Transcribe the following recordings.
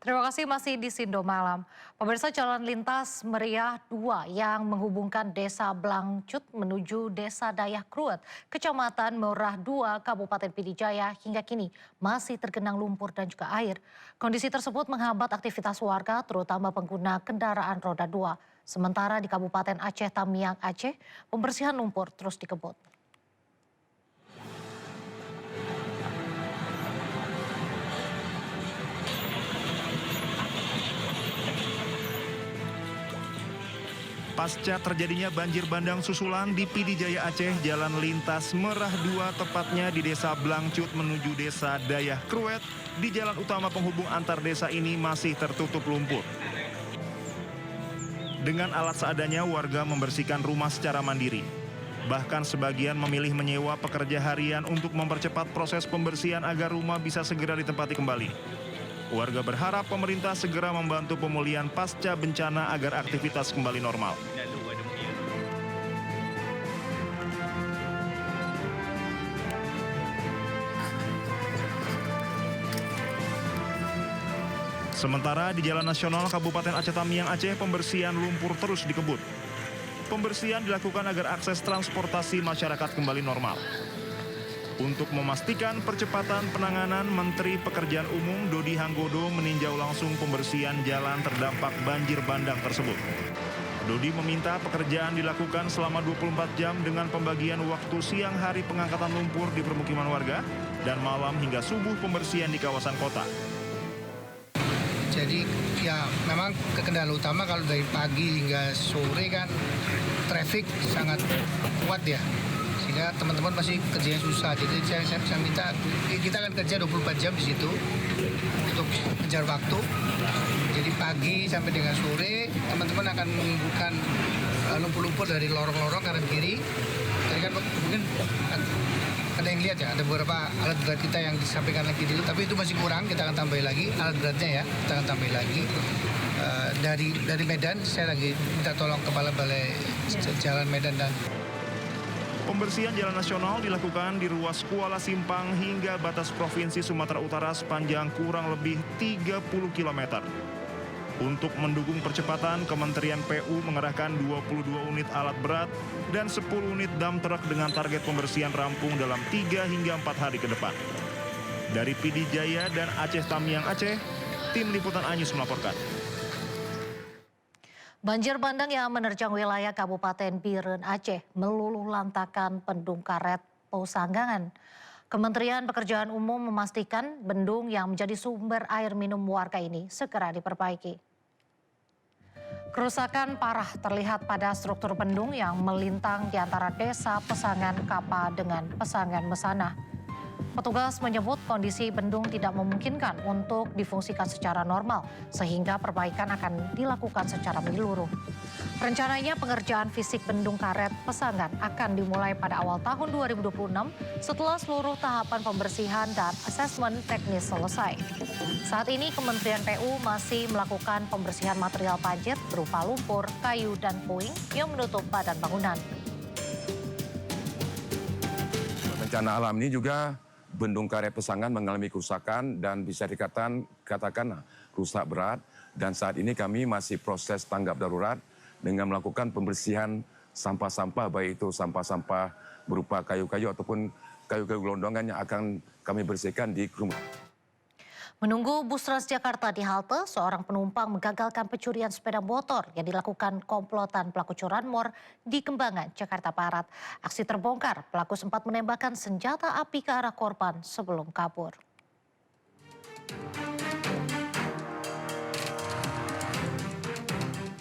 Terima kasih masih di Sindo Malam. Pemirsa Jalan Lintas Meriah 2 yang menghubungkan Desa Blangcut menuju Desa Dayak Kruet, Kecamatan Merah 2, Kabupaten Pidijaya hingga kini masih tergenang lumpur dan juga air. Kondisi tersebut menghambat aktivitas warga terutama pengguna kendaraan roda 2. Sementara di Kabupaten Aceh Tamiang, Aceh, pembersihan lumpur terus dikebut. Pasca terjadinya banjir bandang susulan di Pidijaya Aceh, Jalan Lintas Merah 2 tepatnya di Desa Blangcut menuju Desa Dayak Kruet, di jalan utama penghubung antar desa ini masih tertutup lumpur. Dengan alat seadanya warga membersihkan rumah secara mandiri. Bahkan sebagian memilih menyewa pekerja harian untuk mempercepat proses pembersihan agar rumah bisa segera ditempati kembali. Warga berharap pemerintah segera membantu pemulihan pasca bencana agar aktivitas kembali normal. Sementara di Jalan Nasional Kabupaten Aceh Tamiang, Aceh, pembersihan lumpur terus dikebut. Pembersihan dilakukan agar akses transportasi masyarakat kembali normal. Untuk memastikan percepatan penanganan, Menteri Pekerjaan Umum Dodi Hanggodo meninjau langsung pembersihan jalan terdampak banjir bandang tersebut. Dodi meminta pekerjaan dilakukan selama 24 jam dengan pembagian waktu siang hari pengangkatan lumpur di permukiman warga dan malam hingga subuh pembersihan di kawasan kota. Jadi ya memang kendala utama kalau dari pagi hingga sore kan traffic sangat kuat ya. Sehingga teman-teman masih kerjanya susah. Jadi saya minta kita akan kerja 24 jam di situ untuk mengejar waktu. Jadi pagi sampai dengan sore teman-teman akan mengumpulkan lumpur-lumpur dari lorong-lorong kanan kiri. Tadi kan mungkin ada yang lihat ya, ada beberapa alat berat kita yang disampaikan lagi dulu, tapi itu masih kurang, kita akan tambah lagi alat beratnya ya, kita akan tambah lagi. Dari Medan, saya lagi minta tolong Kepala Balai Jalan Medan dan Pembersihan jalan nasional dilakukan di ruas Kuala Simpang hingga batas Provinsi Sumatera Utara sepanjang kurang lebih 30 km. Untuk mendukung percepatan, Kementerian PU mengerahkan 22 unit alat berat dan 10 unit dump truck dengan target pembersihan rampung dalam 3 hingga 4 hari ke depan. Dari Pidijaya dan Aceh Tamiang, Aceh, tim liputan Anyus melaporkan. Banjir bandang yang menerjang wilayah Kabupaten Biren, Aceh meluluh lantakan bendung karet Pausanggangan. Kementerian Pekerjaan Umum memastikan bendung yang menjadi sumber air minum warga ini segera diperbaiki. Kerusakan parah terlihat pada struktur bendung yang melintang di antara desa Pesangan Kapa dengan Pesangan Mesana. Petugas menyebut kondisi bendung tidak memungkinkan untuk difungsikan secara normal, sehingga perbaikan akan dilakukan secara menyeluruh. Rencananya pengerjaan fisik bendung karet Pesangan akan dimulai pada awal tahun 2026 setelah seluruh tahapan pembersihan dan asesmen teknis selesai. Saat ini Kementerian PU masih melakukan pembersihan material banjir berupa lumpur, kayu, dan puing yang menutup badan bangunan. Bencana alam ini juga Bendung Karet Pesangan mengalami kerusakan dan bisa dikatakan rusak berat. Dan saat ini kami masih proses tanggap darurat dengan melakukan pembersihan sampah-sampah, baik itu sampah-sampah berupa kayu-kayu ataupun kayu-kayu gelondongan yang akan kami bersihkan di rumah. Menunggu bus Transjakarta di halte, seorang penumpang menggagalkan pencurian sepeda motor yang dilakukan komplotan pelaku curanmor di Kembangan, Jakarta Barat. Aksi terbongkar, pelaku sempat menembakkan senjata api ke arah korban sebelum kabur.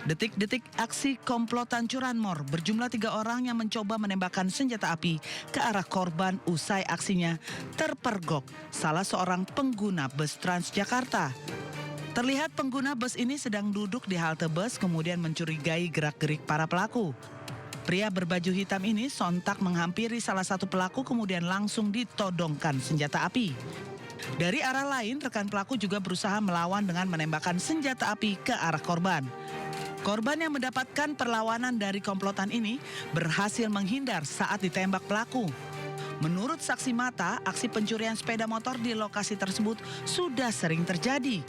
Detik-detik aksi komplotan curanmor, berjumlah 3 orang yang mencoba menembakkan senjata api ke arah korban usai aksinya terpergok salah seorang pengguna bus Transjakarta. Terlihat pengguna bus ini sedang duduk di halte bus kemudian mencurigai gerak-gerik para pelaku. Pria berbaju hitam ini sontak menghampiri salah satu pelaku kemudian langsung ditodongkan senjata api. Dari arah lain, rekan pelaku juga berusaha melawan dengan menembakkan senjata api ke arah korban. Korban yang mendapatkan perlawanan dari komplotan ini berhasil menghindar saat ditembak pelaku. Menurut saksi mata, aksi pencurian sepeda motor di lokasi tersebut sudah sering terjadi.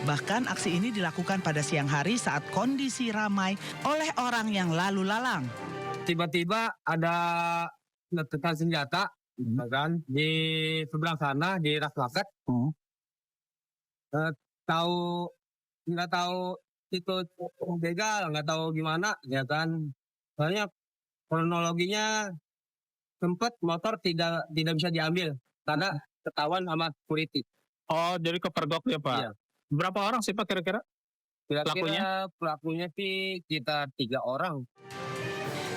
Bahkan aksi ini dilakukan pada siang hari saat kondisi ramai oleh orang yang lalu lalang. Tiba-tiba ada letusan senjata, kan, di sebelah sana di Raksasa. Nggak tahu itu begal, nggak tahu gimana, ya kan. Soalnya kronologinya sempat motor tidak bisa diambil karena ketahuan sama security. Oh, jadi kepergok ya Pak? Iya. Berapa orang sih Pak kira-kira? Pelakunya sih kita 3 orang.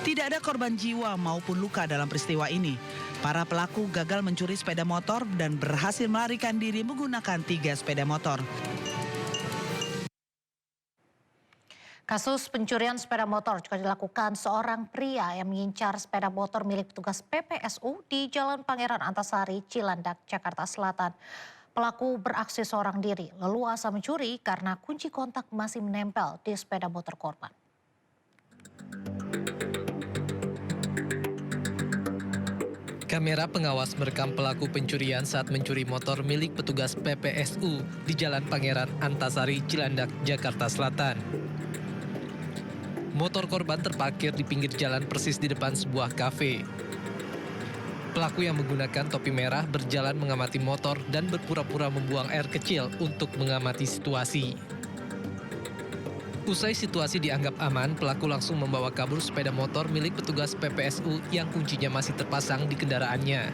Tidak ada korban jiwa maupun luka dalam peristiwa ini. Para pelaku gagal mencuri sepeda motor dan berhasil melarikan diri menggunakan 3 sepeda motor. Kasus pencurian sepeda motor juga dilakukan seorang pria yang mengincar sepeda motor milik petugas PPSU di Jalan Pangeran Antasari, Cilandak, Jakarta Selatan. Pelaku beraksi seorang diri, leluasa mencuri karena kunci kontak masih menempel di sepeda motor korban. Kamera pengawas merekam pelaku pencurian saat mencuri motor milik petugas PPSU di Jalan Pangeran Antasari, Cilandak, Jakarta Selatan. Motor korban terparkir di pinggir jalan persis di depan sebuah kafe. Pelaku yang menggunakan topi merah berjalan mengamati motor dan berpura-pura membuang air kecil untuk mengamati situasi. Usai situasi dianggap aman, pelaku langsung membawa kabur sepeda motor milik petugas PPSU yang kuncinya masih terpasang di kendaraannya.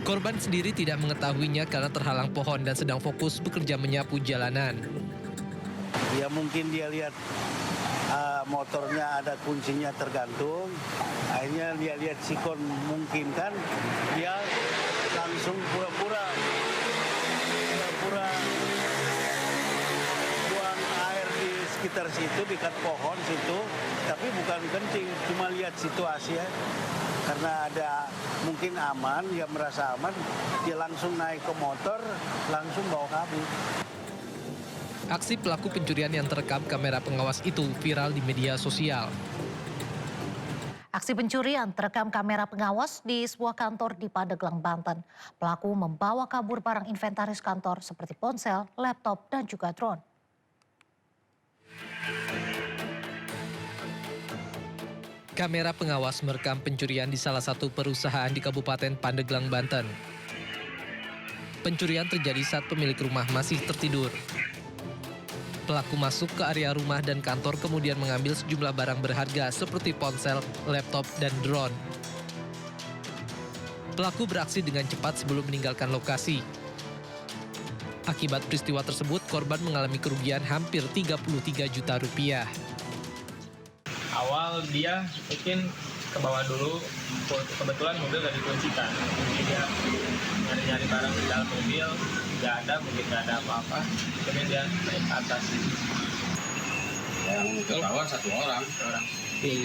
Korban sendiri tidak mengetahuinya karena terhalang pohon dan sedang fokus bekerja menyapu jalanan. Ya mungkin dia lihat motornya ada kuncinya tergantung, akhirnya dia lihat sikon mungkin kan, dia langsung pura-pura buang air di sekitar situ, dekat pohon situ, tapi bukan kencing, cuma lihat situasi ya. Karena ada mungkin aman, dia merasa aman, dia langsung naik ke motor, langsung bawa kabur. Aksi pelaku pencurian yang terekam kamera pengawas itu viral di media sosial. Aksi pencurian terekam kamera pengawas di sebuah kantor di Pandeglang, Banten. Pelaku membawa kabur barang inventaris kantor seperti ponsel, laptop, dan juga drone. Kamera pengawas merekam pencurian di salah satu perusahaan di Kabupaten Pandeglang, Banten. Pencurian terjadi saat pemilik rumah masih tertidur. Pelaku masuk ke area rumah dan kantor kemudian mengambil sejumlah barang berharga seperti ponsel, laptop, dan drone. Pelaku beraksi dengan cepat sebelum meninggalkan lokasi. Akibat peristiwa tersebut, korban mengalami kerugian hampir 33 juta rupiah. Awal dia mungkin ke bawah dulu, kebetulan mobil gak dikuncikan. Jadi dia nyari-nyari barang di dalam mobil, nggak ada, mungkin nggak ada apa-apa. Kemudian dia naik ke atas. Yang ketahuan satu orang.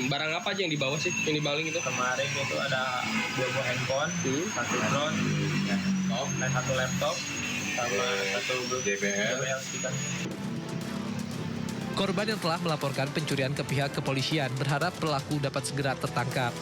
Barang apa aja yang dibawa sih, yang dibaling itu? Kemarin itu ada 2 buah handphone, 1 drone, dan 1 laptop, sama 1 JBL stiker. Korban yang telah melaporkan pencurian ke pihak kepolisian berharap pelaku dapat segera tertangkap.